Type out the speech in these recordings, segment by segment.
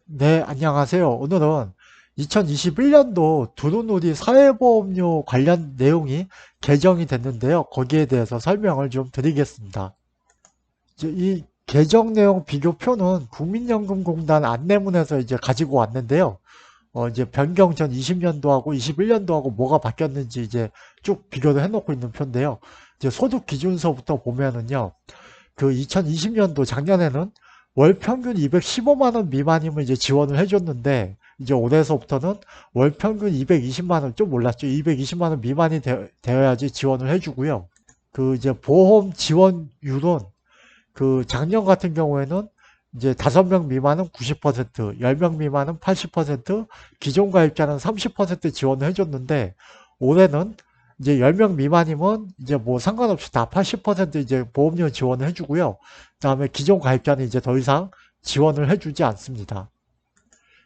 네, 안녕하세요. 오늘은 2021년도 두루누리 사회보험료 관련 내용이 개정이 됐는데요. 거기에 대해서 설명을 좀 드리겠습니다. 이제 이 개정 내용 비교표는 국민연금공단 안내문에서 이제 가지고 왔는데요. 이제 변경 전 20년도하고 21년도하고 뭐가 바뀌었는지 이제 쭉 비교를 해놓고 있는 표인데요. 이제 소득 기준서부터 보면은요. 그 2020년도 작년에는 월 평균 215만 원 미만이면 이제 지원을 해줬는데 이제 올해서부터는 월 평균 220만 원 좀 올랐죠. 220만 원 미만이 되어야지 지원을 해주고요. 그 이제 보험 지원율은 그 작년 같은 경우에는 이제 5명 미만은 90%, 10명 미만은 80%, 기존 가입자는 30% 지원을 해줬는데 올해는 이제 10명 미만이면 이제 뭐 상관없이 다 80% 이제 보험료 지원을 해주고요. 그다음에 기존 가입자는 이제 더 이상 지원을 해주지 않습니다.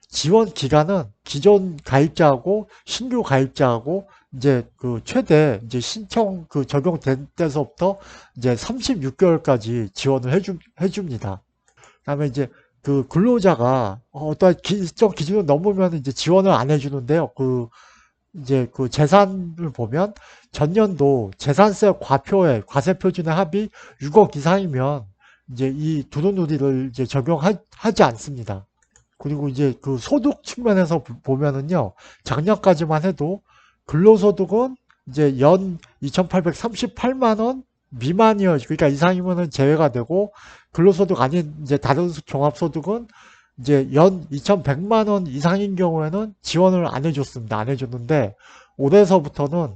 지원 기간은 기존 가입자하고 신규 가입자하고 이제 그 최대 이제 신청 그 적용된 때서부터 이제 36개월까지 지원을 해줍니다. 그다음에 이제 그 근로자가 어떠한 일정 기준을 넘으면 이제 지원을 안 해주는데요. 그 이제 그 재산을 보면 전년도 재산세 과표액, 과세 표준의 합이 6억 이상이면 이제 이 두루누리를 이제 적용하지 않습니다. 그리고 이제 그 소득 측면에서 보면은요, 작년까지만 해도 근로소득은 이제 연 2,838만 원 미만이요. 그러니까 이상이면은 제외가 되고, 근로소득 아닌 이제 다른 종합소득은 이제 연 2,100만 원 이상인 경우에는 지원을 안 해줬습니다. 안 해줬는데, 올해서부터는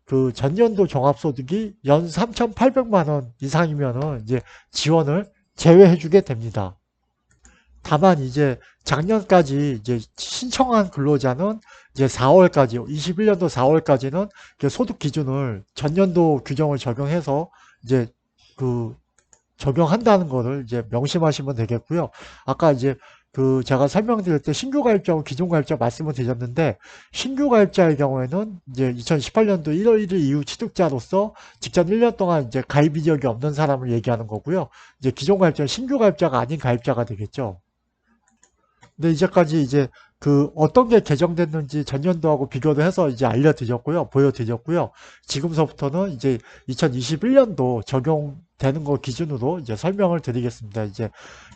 그 전년도 종합소득이 연 3,800만 원 이상이면은 이제 지원을 제외해주게 됩니다. 다만 이제 작년까지 이제 신청한 근로자는 이제 4월까지, 21년도 4월까지는 소득 기준을 전년도 규정을 적용해서 이제 그 적용한다는 거를 이제 명심하시면 되겠고요. 아까 이제 그 제가 설명드릴 때 신규 가입자하고 기존 가입자 말씀을 드렸는데 신규 가입자의 경우에는 이제 2018년도 1월 1일 이후 취득자로서 직전 1년 동안 이제 가입 이력이 없는 사람을 얘기하는 거고요. 이제 기존 가입자는 신규 가입자가 아닌 가입자가 되겠죠. 근데 이제까지 이제 그 어떤 게 개정됐는지 전년도하고 비교를 해서 이제 알려드렸고요. 보여드렸고요. 지금서부터는 이제 2021년도 적용되는 거 기준으로 이제 설명을 드리겠습니다. 이제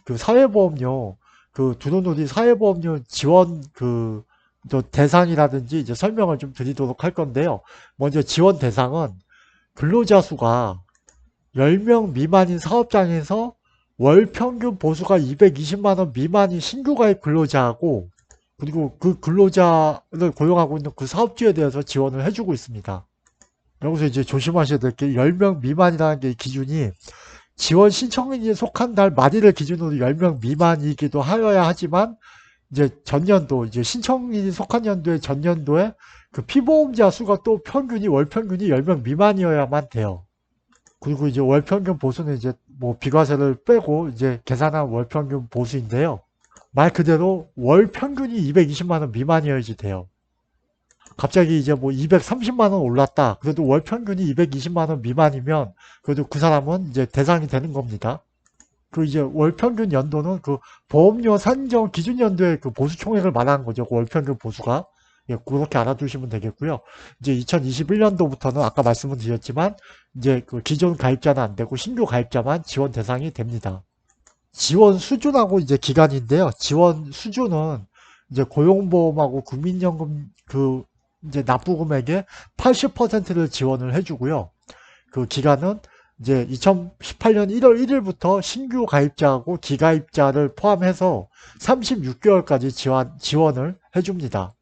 그 사회보험료, 그 두루누리 사회보험료 지원 그 또 대상이라든지 이제 설명을 좀 드리도록 할 건데요. 먼저 지원 대상은 근로자 수가 10명 미만인 사업장에서 월 평균 보수가 220만 원 미만인 신규 가입 근로자하고 그리고 그 근로자를 고용하고 있는 그 사업주에 대해서 지원을 해주고 있습니다. 여기서 이제 조심하셔야 될 게 10명 미만이라는 게 기준이 지원 신청인이 속한 달 말일을 기준으로 10명 미만이기도 하여야 하지만 이제 전년도 이제 신청인이 속한 연도에 전년도에 그 피보험자 수가 또 평균이 월 평균이 10명 미만이어야만 돼요. 그리고 이제 월 평균 보수는 이제 뭐 비과세를 빼고 이제 계산한 월 평균 보수인데요. 말 그대로 월 평균이 220만 원 미만이어야지 돼요. 갑자기 이제 뭐 230만 원 올랐다. 그래도 월 평균이 220만 원 미만이면 그래도 그 사람은 이제 대상이 되는 겁니다. 그 이제 월 평균 연도는 그 보험료 산정 기준 연도의 그 보수 총액을 말하는 거죠. 그 월 평균 보수가. 예, 그렇게 알아두시면 되겠고요. 이제 2021년도부터는 아까 말씀을 드렸지만 이제 그 기존 가입자는 안 되고 신규 가입자만 지원 대상이 됩니다. 지원 수준하고 이제 기간인데요. 지원 수준은 이제 고용보험하고 국민연금 그 이제 납부금액의 80%를 지원을 해주고요. 그 기간은 이제 2018년 1월 1일부터 신규 가입자하고 기가입자를 포함해서 36개월까지 지원을 해줍니다.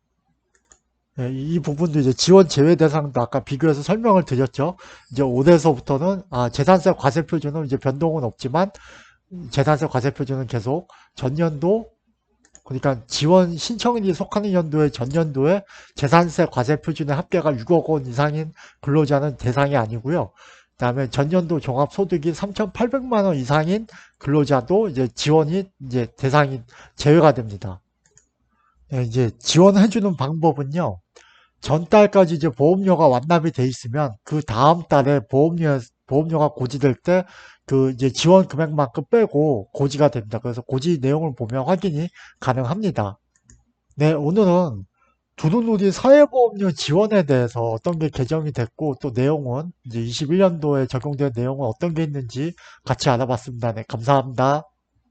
예, 이 부분도 이제 지원 제외 대상도 아까 비교해서 설명을 드렸죠. 이제 올해서부터는 재산세 과세 표준은 이제 변동은 없지만 재산세 과세 표준은 계속 전년도 그러니까 지원 신청인이 속하는 연도의 전년도에 재산세 과세 표준의 합계가 6억 원 이상인 근로자는 대상이 아니고요. 그다음에 전년도 종합소득이 3,800만 원 이상인 근로자도 이제 지원이 이제 대상이 제외가 됩니다. 예, 이제 지원해주는 방법은요. 전달까지 이제 보험료가 완납이 돼 있으면 그 다음 달에 보험료가 고지될 때 그 이제 지원 금액만큼 빼고 고지가 됩니다. 그래서 고지 내용을 보면 확인이 가능합니다. 네, 오늘은 두루누리 사회보험료 지원에 대해서 어떤 게 개정이 됐고 또 내용은 이제 21년도에 적용된 내용은 어떤 게 있는지 같이 알아봤습니다. 네, 감사합니다.